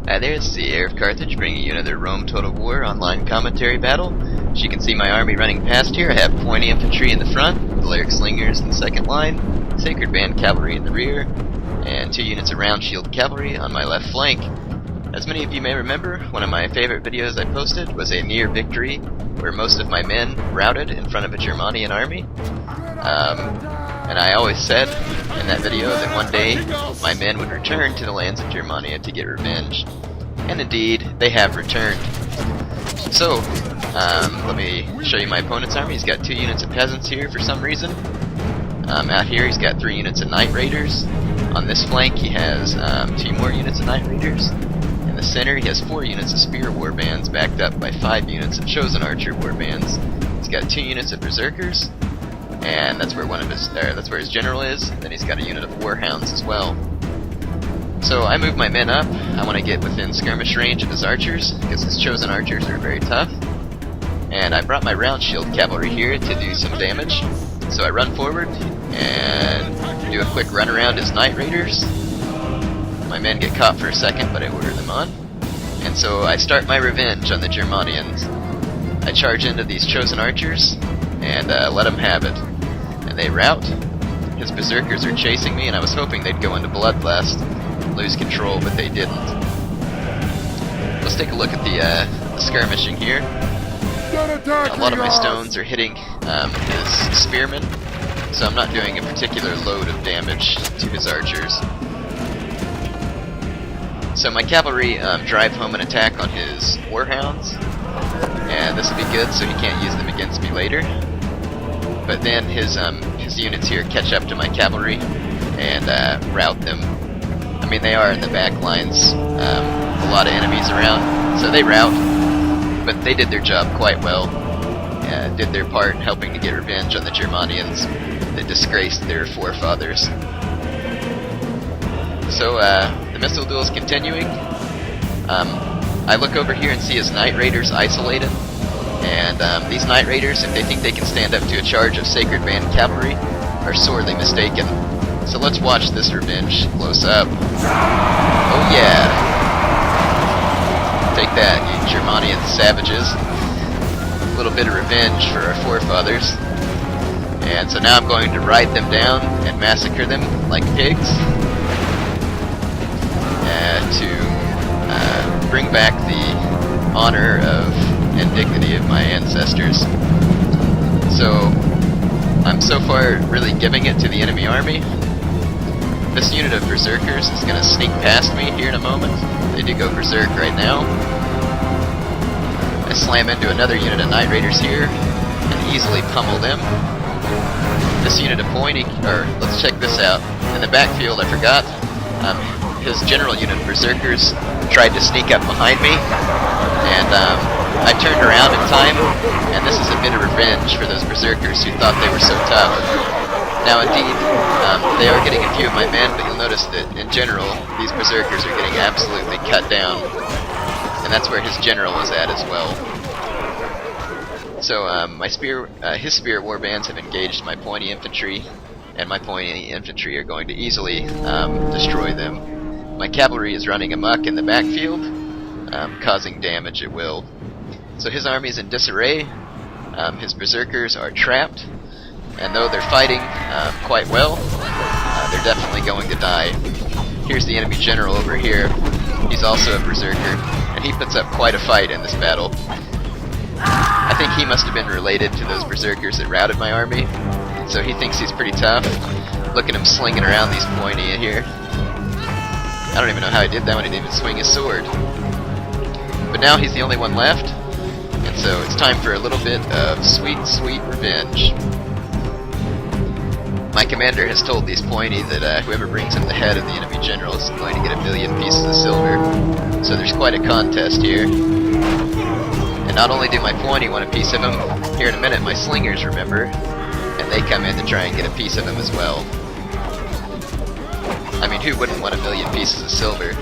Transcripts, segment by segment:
Hi there, it's the Heir of Carthage bringing you another Rome Total War online commentary battle. As you can see my army running past here, I have pointy infantry in the front, Balearic slingers in the second line, Sacred Band cavalry in the rear, and 2 units of round shield cavalry on my left flank. As many of you may remember, one of my favorite videos I posted was a near victory where most of my men routed in front of a Germanian army. And I always said in that video that one day my men would return to the lands of Germania to get revenge. And indeed, they have returned. So, let me show you my opponent's army. He's got 2 units of peasants here for some reason. Out here he's got 3 units of Knight Raiders. On this flank he has 2 more units of Knight Raiders. In the center he has 4 units of Spear Warbands backed up by 5 units of Chosen Archer Warbands. He's got 2 units of Berserkers, and that's where that's where his general is. And then he's got a unit of Warhounds as well. So I move my men up. I want to get within skirmish range of his archers, because his Chosen Archers are very tough. And I brought my round shield cavalry here to do some damage. So I run forward and do a quick run around his Knight Raiders. My men get caught for a second, but I order them on. And so I start my revenge on the Germanians. I charge into these Chosen Archers and let them have it. And they rout. His Berserkers are chasing me, and I was hoping they'd go into Bloodlust, lose control, but they didn't. Let's take a look at the skirmishing here. A lot of my stones are hitting his spearmen, so I'm not doing a particular load of damage to his archers. So my cavalry drive home an attack on his warhounds, and this will be good so he can't use them against me later. But then his units here catch up to my cavalry and rout them. I mean, they are in the back lines, a lot of enemies around, so they rout, but they did their job quite well, did their part in helping to get revenge on the Germanians that disgraced their forefathers. So the missile duel is continuing. I look over here and see his Knight Raiders isolated, and these Knight Raiders, if they think they can stand up to a charge of Sacred Band cavalry, are sorely mistaken. So let's watch this revenge close up. Oh yeah! Take that, you Germanian savages. A little bit of revenge for our forefathers. And so now I'm going to ride them down and massacre them like pigs to bring back the honor of and dignity of my ancestors. So I'm so far really giving it to the enemy army. This unit of Berserkers is going to sneak past me here in a moment. They do go Berserk right now. I slam into another unit of Knight Raiders here and easily pummel them. This unit of pointy, or let's check this out. In the backfield, I forgot, his general unit of Berserkers tried to sneak up behind me, and I turned around in time, and this is a bit of revenge for those Berserkers who thought they were so tough. Now indeed, they are getting a few of my men, but you'll notice that in general, these Berserkers are getting absolutely cut down. And that's where his general was at as well. So his spear warbands have engaged my pointy infantry, and my pointy infantry are going to easily destroy them. My cavalry is running amok in the backfield, causing damage at will. So his army is in disarray, his Berserkers are trapped, and though they're fighting quite well, they're definitely going to die. Here's the enemy general over here. He's also a Berserker, and he puts up quite a fight in this battle. I think he must have been related to those Berserkers that routed my army, so he thinks he's pretty tough. Look at him slinging around these pointy here. I don't even know how he did that when he didn't even swing his sword. But now he's the only one left, and so it's time for a little bit of sweet, sweet revenge. My commander has told these pointy that whoever brings him the head of the enemy general is going to get 1,000,000 pieces of silver. So there's quite a contest here. And not only do my pointy want a piece of him, here in a minute my slingers remember, and they come in to try and get a piece of him as well. I mean, who wouldn't want 1,000,000 pieces of silver?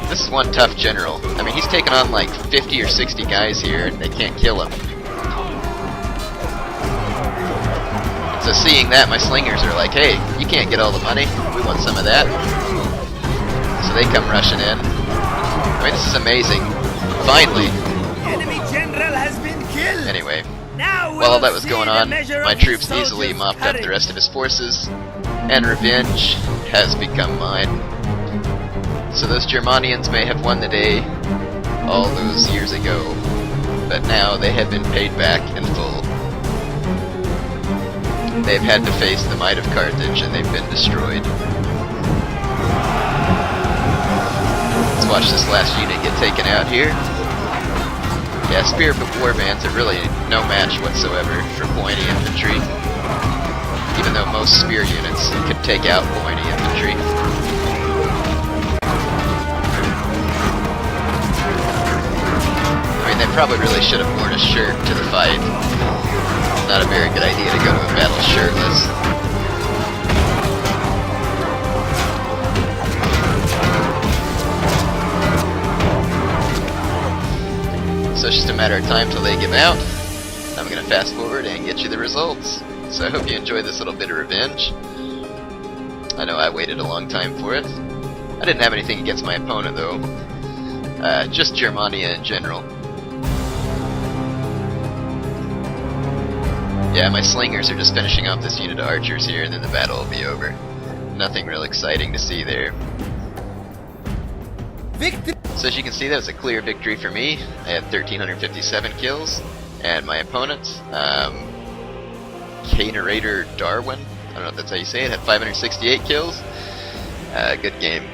This is one tough general. I mean, he's taken on like 50 or 60 guys here, and they can't kill him. So seeing that, my slingers are like, hey, you can't get all the money, we want some of that. So they come rushing in. I mean, this is amazing. Finally. Enemy general has been killed. Anyway, Now while all we'll that was see going the on, measure my of his troops easily soldiers' mopped up the courage. rest of his forces, and revenge has become mine. So those Germanians may have won the day all those years ago, but now they have been paid back in full. They've had to face the might of Carthage, and they've been destroyed. Let's watch this last unit get taken out here. Yeah, Spear Warbands are really no match whatsoever for pointy infantry, even though most spear units could take out pointy infantry. I mean, they probably really should have worn a shirt to the fight. Not a very good idea to go to a battle shirtless. So it's just a matter of time till they give out. I'm going to fast forward and get you the results. So I hope you enjoyed this little bit of revenge. I know I waited a long time for it. I didn't have anything against my opponent though. Just Germania in general. Yeah, my slingers are just finishing off this unit of archers here, and then the battle will be over. Nothing real exciting to see there. Victory. So as you can see, that was a clear victory for me. I had 1,357 kills, and my opponent, K-Narrator Darwin, I don't know if that's how you say it, had 568 kills. Good game.